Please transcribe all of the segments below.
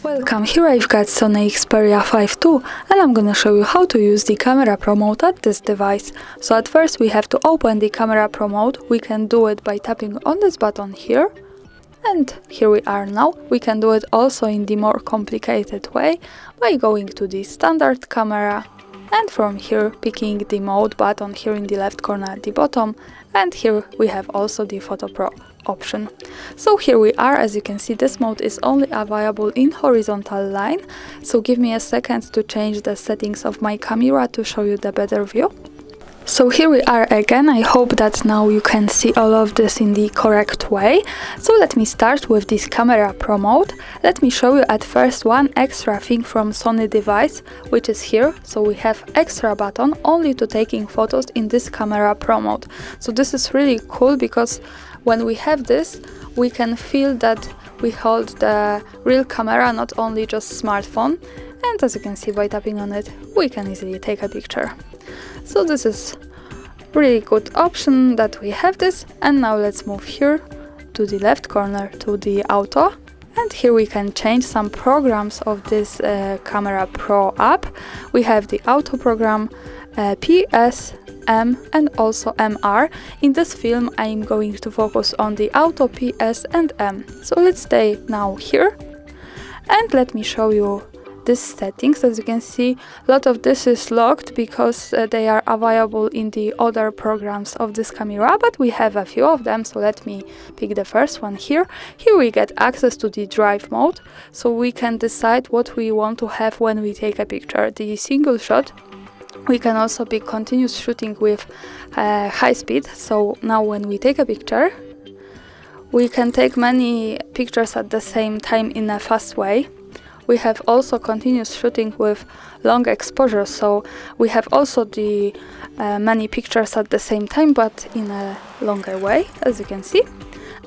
Welcome, here I've got SONY Xperia 5 II and I'm gonna show you how to use the camera pro mode at this device. So at first we have to open the camera pro mode. We can do it by tapping on this button here. And here we are now. We can do it also in the more complicated way by going to the standard camera and from here picking the mode button here in the left corner at the bottom, and here we have also the Photo Pro option. So here we are. As you can see, this mode is only available in horizontal line, so give me a second to change the settings of my camera to show you the better view. So here we are again. I hope that now you can see all of this in the correct way. So let me start with this camera pro mode. Let me show you at first one extra thing from Sony device, which is here. So we have extra button only to taking photos in this camera pro mode. So this is really cool because when we have this, we can feel that we hold the real camera, not only just smartphone. And as you can see by tapping on it, we can easily take a picture. So this is really good option that we have this. And now let's move here to the left corner to the auto, and here we can change some programs of this Camera Pro app. We have the auto program, PS, M and also MR. In this film I'm going to focus on the auto, PS and M. So let's stay now here and let me show you these settings. As you can see, a lot of this is locked because they are available in the other programs of this camera, but we have a few of them. So let me pick the first one here. Here we get access to the drive mode, so we can decide what we want to have when we take a picture. The single shot. We can also pick continuous shooting with high speed. So now when we take a picture, we can take many pictures at the same time in a fast way. We have also continuous shooting with long exposure, so we have also the many pictures at the same time, but in a longer way, as you can see.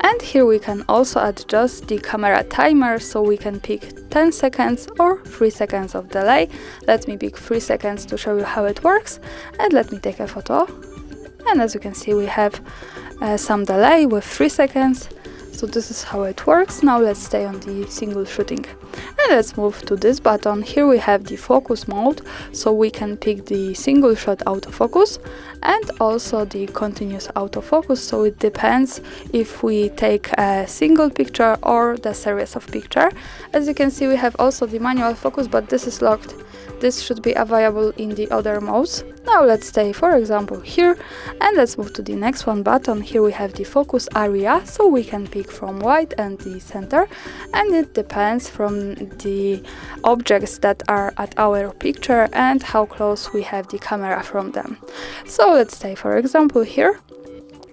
And here we can also adjust the camera timer, so we can pick 10 seconds or 3 seconds of delay. Let me pick 3 seconds to show you how it works, and let me take a photo. And as you can see, we have some delay with 3 seconds. So this is how it works. Now let's stay on the single shooting. And let's move to this button. Here we have the focus mode, so we can pick the single shot autofocus and also the continuous autofocus. So it depends if we take a single picture or the series of picture. As you can see, we have also the manual focus, but this is locked. This should be available in the other modes. Now let's stay, for example, here, and let's move to the next one button. Here we have the focus area, so we can pick from wide and the center, and it depends from the objects that are at our picture and how close we have the camera from them. So let's stay, for example, here.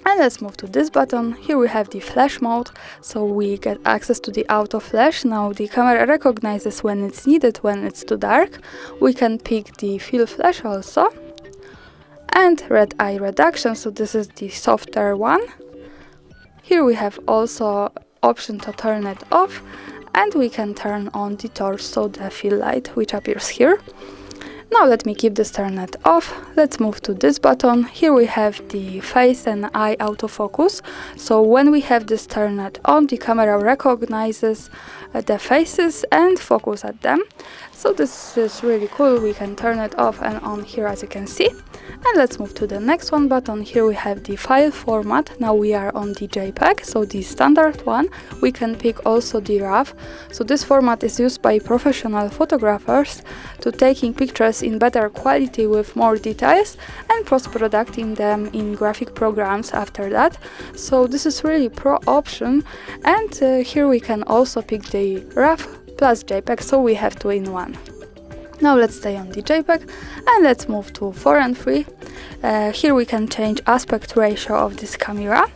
And let's move to this button. Here we have the flash mode, so we get access to the auto flash. Now the camera recognizes when it's needed, when it's too dark. We can pick the fill flash also. And red eye reduction, so this is the softer one. Here we have also option to turn it off, and we can turn on the torch, so the fill light which appears here. Now let me keep this turned off. Let's move to this button. Here we have the face and eye autofocus. So when we have this turned on, the camera recognizes the faces and focus at them. So this is really cool. We can turn it off and on here, as you can see. And let's move to the next one button. Here we have the file format. Now we are on the JPEG, so the standard one. We can pick also the RAW. So this format is used by professional photographers to taking pictures in better quality with more details and post-producing them in graphic programs after that. So this is really pro option, and here we can also pick the RAW plus JPEG, so we have 2 in 1. Now let's stay on the JPEG and let's move to 4 and 3. Here we can change aspect ratio of this camera.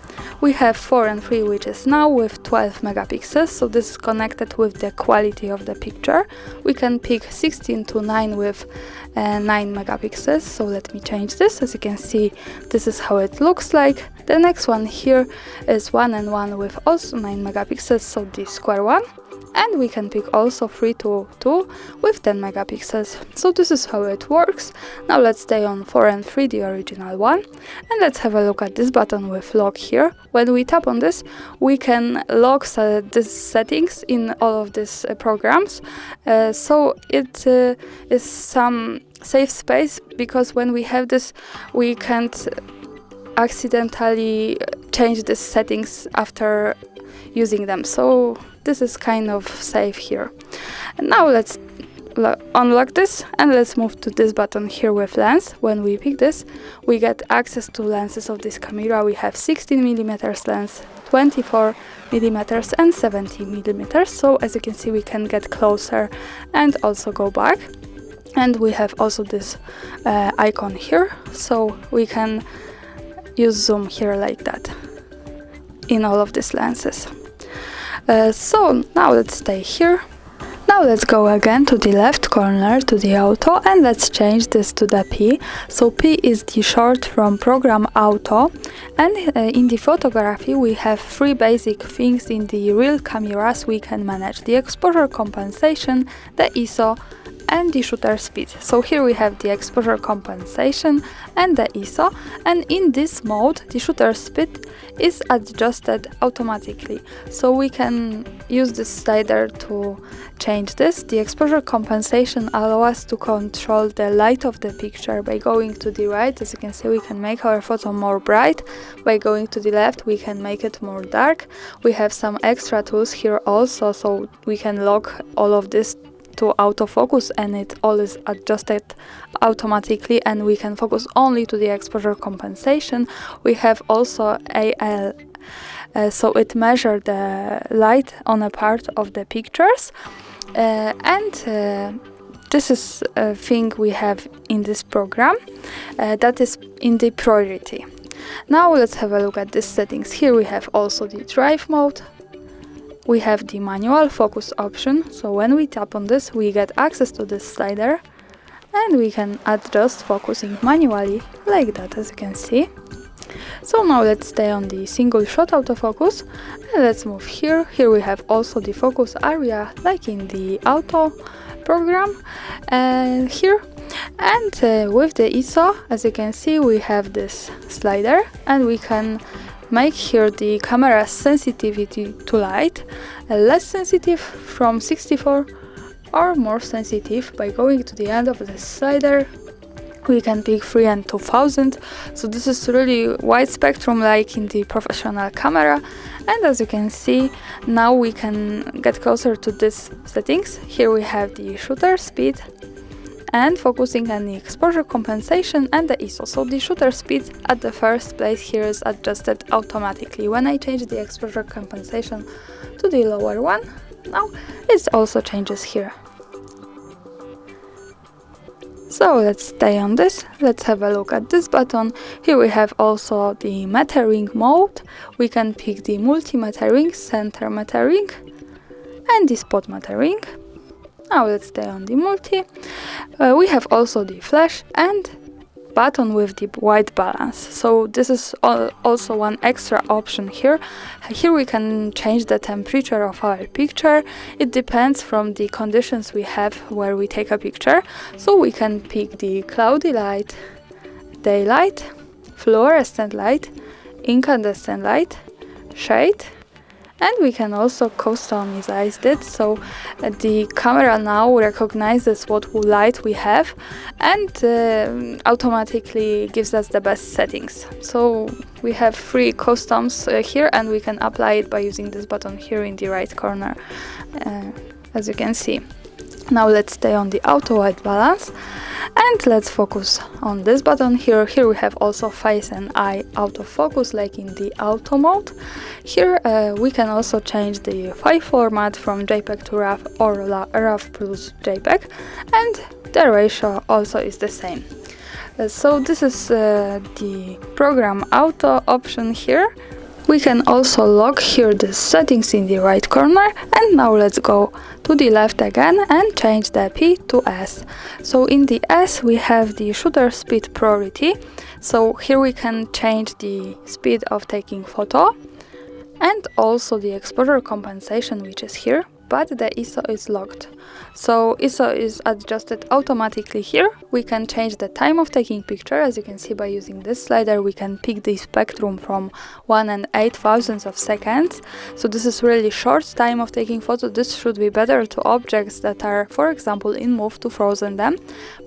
We have 4 and 3, which is now with 12 megapixels, so this is connected with the quality of the picture. We can pick 16:9 with 9 megapixels, so let me change this. As you can see, this is how it looks like. The next one here is 1 and 1 with also 9 megapixels, so the square one. and we can pick also 322 with 10 megapixels. So this is how it works. Now let's stay on 4 and 3, the original one, and let's have a look at this button with lock here. When we tap on this, we can lock these settings in all of these programs, so it is some safe space, because when we have this, we can't accidentally change the settings after using them. So this is kind of safe here. And now let's unlock this, and let's move to this button here with lens. When we pick this, we get access to lenses of this camera. We have 16mm lens, 24mm and 70mm. So as you can see, we can get closer and also go back. And we have also this icon here, so we can use zoom here like that in all of these lenses. So now let's stay here. Now let's go again to the left corner to the auto, and let's change this to the P. So P is the short from program auto, and in the photography we have 3 basic things in the real cameras we can manage: the exposure compensation, the ISO, and the shutter speed. So here we have the exposure compensation and the ISO, and in this mode the shutter speed is adjusted automatically. So we can use this slider to change this. The exposure compensation allows us to control the light of the picture by going to the right. As you can see, we can make our photo more bright. By going to the left, we can make it more dark. We have some extra tools here also, so we can lock all of this to autofocus, and it all is adjusted automatically, and we can focus only to the exposure compensation. We have also AL, so it measures the light on a part of the pictures, and this is a thing we have in this program that is in the priority. Now let's have a look at these settings. Here we have also the drive mode. We have the manual focus option, so when we tap on this, we get access to this slider, and we can adjust focusing manually, like that, as you can see. So now let's stay on the single shot autofocus, and let's move here. Here we have also the focus area, like in the auto program here. And with the ISO, as you can see, we have this slider, and we can make here the camera's sensitivity to light less sensitive from 64 or more sensitive. By going to the end of the slider, we can pick 3 and 2000. So this is really wide spectrum, like in the professional camera. And as you can see, now we can get closer to these settings. Here we have the shutter speed and focusing, and the exposure compensation, and the ISO. So the shutter speed at the first place here is adjusted automatically. When I change the exposure compensation to the lower one, now it also changes here. So let's stay on this. Let's have a look at this button. Here we have also the metering mode. We can pick the multi-metering, center metering, and the spot metering. Now let's stay on the multi. We have also the flash and button with the white balance. So this is also one extra option here. Here we can change the temperature of our picture. It depends from the conditions we have where we take a picture. So we can pick the cloudy light, daylight, fluorescent light, incandescent light, shade, and we can also customize it, so the camera now recognizes what light we have and automatically gives us the best settings. So we have 3 customs here, and we can apply it by using this button here in the right corner, as you can see. Now let's stay on the auto white balance, and let's focus on this button here. Here we have also face and eye autofocus, like in the auto mode. Here we can also change the file format from JPEG to RAW or RAW plus JPEG, and the ratio also is the same. So this is the program auto option here. We can also lock here the settings in the right corner, and now let's go to the left again and change the P to S. So in the S we have the shutter speed priority, so here we can change the speed of taking photo and also the exposure compensation, which is here. but the ISO is locked. So ISO is adjusted automatically here. We can change the time of taking picture. As you can see, by using this slider we can pick the spectrum from 1 and 8,000 of seconds. So this is really short time of taking photo. This should be better to objects that are, for example, in move, to frozen them.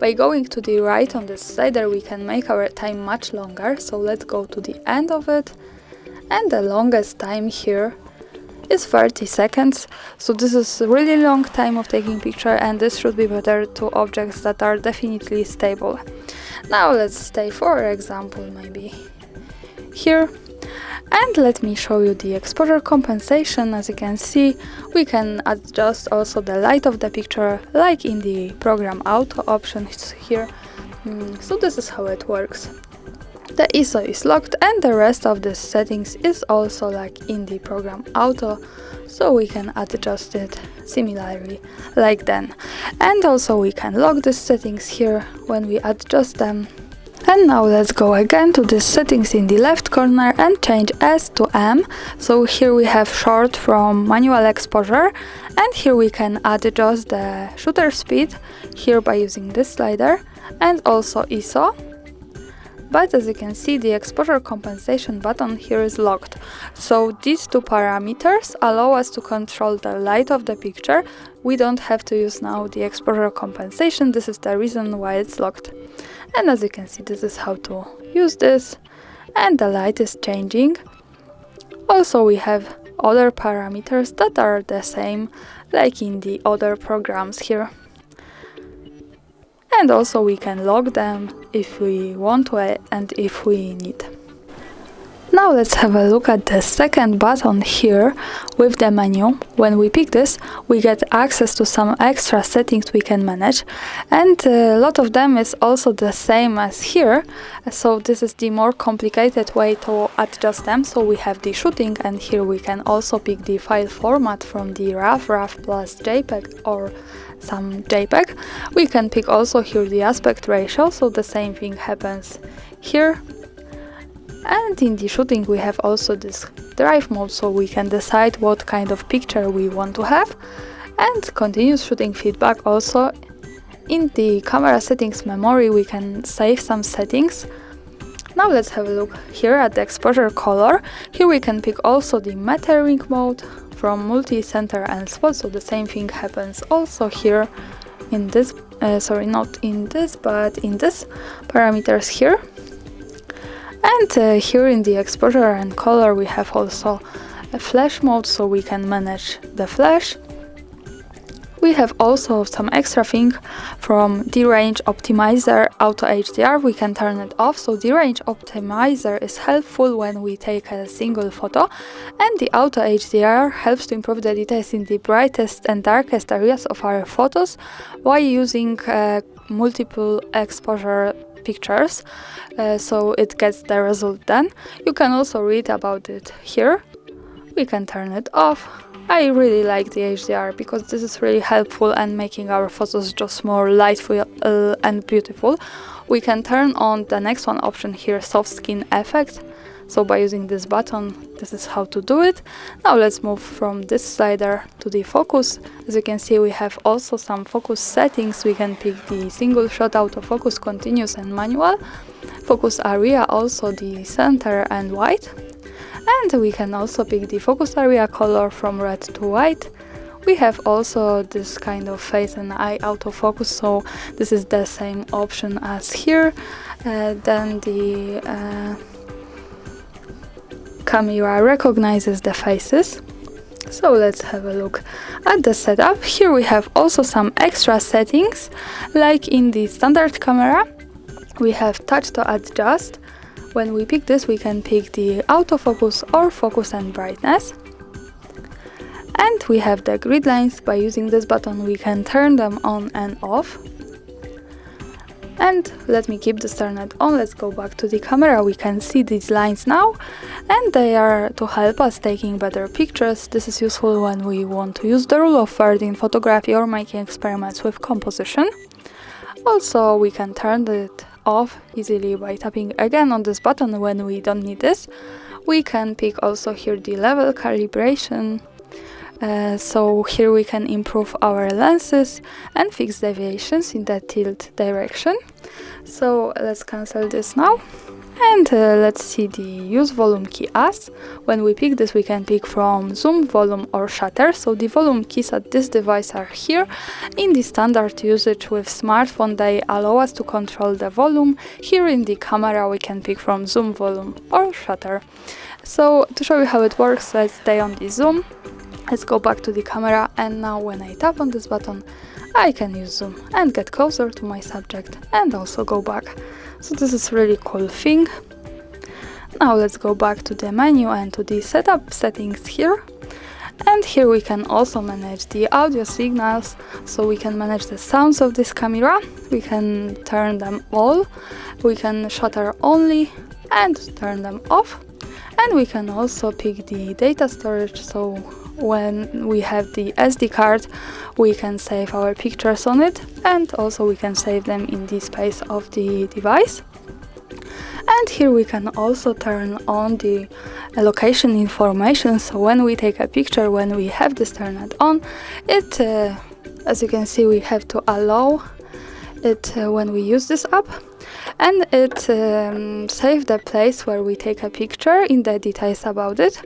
By going to the right on this slider we can make our time much longer. So let's go to the end of it, and the longest time here is 30 seconds. So this is a really long time of taking picture, and this should be better to objects that are definitely stable. Now let's stay, for example, maybe here, and let me show you the exposure compensation. As you can see, we can adjust also the light of the picture like in the program auto options here. So this is how it works. The ISO is locked, and the rest of the settings is also like in the program auto, so we can adjust it similarly like then. And also we can lock the settings here when we adjust them. And now let's go again to the settings in the left corner and change S to M. So here we have short from manual exposure, and here we can adjust the shutter speed here by using this slider, and also ISO. But as you can see, the exposure compensation button here is locked. So these two parameters allow us to control the light of the picture. We don't have to use now the exposure compensation. This is the reason why it's locked. And as you can see, this is how to use this, and the light is changing. Also we have other parameters that are the same like in the other programs here. And also we can lock them if we want to and if we need. Now let's have a look at the second button here with the menu. When we pick this, we get access to some extra settings we can manage, and a lot of them is also the same as here. So this is the more complicated way to adjust them. So we have the shooting, and here we can also pick the file format from the RAW plus JPEG or some JPEG. We can pick also here the aspect ratio, so the same thing happens here. And in the shooting we have also this drive mode, so we can decide what kind of picture we want to have. And continuous shooting feedback also. In the camera settings memory we can save some settings. Now let's have a look here at the exposure color. Here we can pick also the metering mode from multi-center and spot, so the same thing happens also here in this, not in this, but in this parameters here. And here in the exposure and color we have also a flash mode, so we can manage the flash. We have also some extra thing from the range optimizer auto HDR. We can turn it off, so the range optimizer is helpful when we take a single photo, and the auto HDR helps to improve the details in the brightest and darkest areas of our photos while using multiple exposure pictures, so it gets the result done. You can also read about it here. We can turn it off. I really like the HDR because this is really helpful and making our photos just more lightful and beautiful. We can turn on the next one option here, soft skin effect. So by using this button, this is how to do it. Now let's move from this slider to the focus. As you can see, we have also some focus settings. We can pick the single shot, autofocus, continuous and manual. Focus area, also the center and white. And we can also pick the focus area color from red to white. We have also this kind of face and eye autofocus, so this is the same option as here. Then the camera recognizes the faces. So let's have a look at the setup. Here we have also some extra settings, like in the standard camera we have touch to adjust. When we pick this, we can pick the autofocus or focus and brightness. And we have the grid lines. By using this button we can turn them on and off. And let me keep this turned on. Let's go back to the camera. We can see these lines now, and they are to help us taking better pictures. This is useful when we want to use the rule of thirds in photography or making experiments with composition. Also, we can turn it off easily by tapping again on this button when we don't need this. We can pick also here the level calibration. So here we can improve our lenses and fix deviations in the tilt direction. So let's cancel this now. And let's see the use volume key as. When we pick this, we can pick from zoom, volume or shutter. So the volume keys at this device are here. In the standard usage with smartphone, they allow us to control the volume. Here in the camera, we can pick from zoom, volume or shutter. So to show you how it works, let's stay on the zoom. Let's go back to the camera, and now when I tap on this button, I can use zoom and get closer to my subject and also go back. So this is really cool thing. Now let's go back to the menu and to the setup settings here. And here we can also manage the audio signals, so we can manage the sounds of this camera. We can turn them all, we can shutter only and turn them off. And we can also pick the data storage, so when we have the SD card, we can save our pictures on it, and also we can save them in the space of the device. And here we can also turn on the location information, so when we take a picture, when we have this turned on, it, as you can see, we have to allow it when we use this app. And it saves the place where we take a picture in the details about it.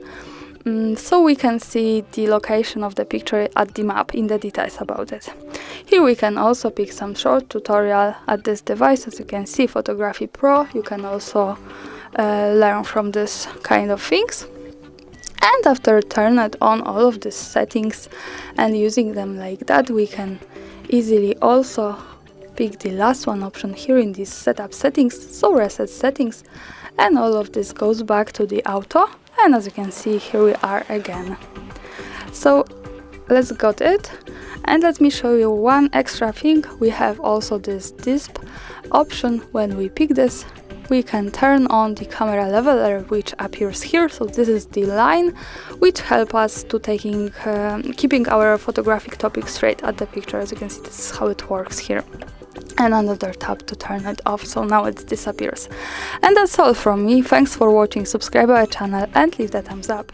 So we can see the location of the picture at the map in the details about it. Here we can also pick some short tutorial at this device. As you can see, Photography Pro, you can also learn from this kind of things. And after turning on all of these settings and using them like that, we can easily also pick the last one option here in this setup settings, so reset settings, and all of this goes back to the auto. And as you can see, here we are again. So let's got it, and let me show you one extra thing. We have also this disp option. When we pick this, we can turn on the camera leveler, which appears here. So this is the line which help us to keeping our photographic topic straight at the picture. As you can see, this is how it works here. And another tab to turn it off, so now it disappears. And that's all from me. Thanks for watching, subscribe our channel and leave the thumbs up.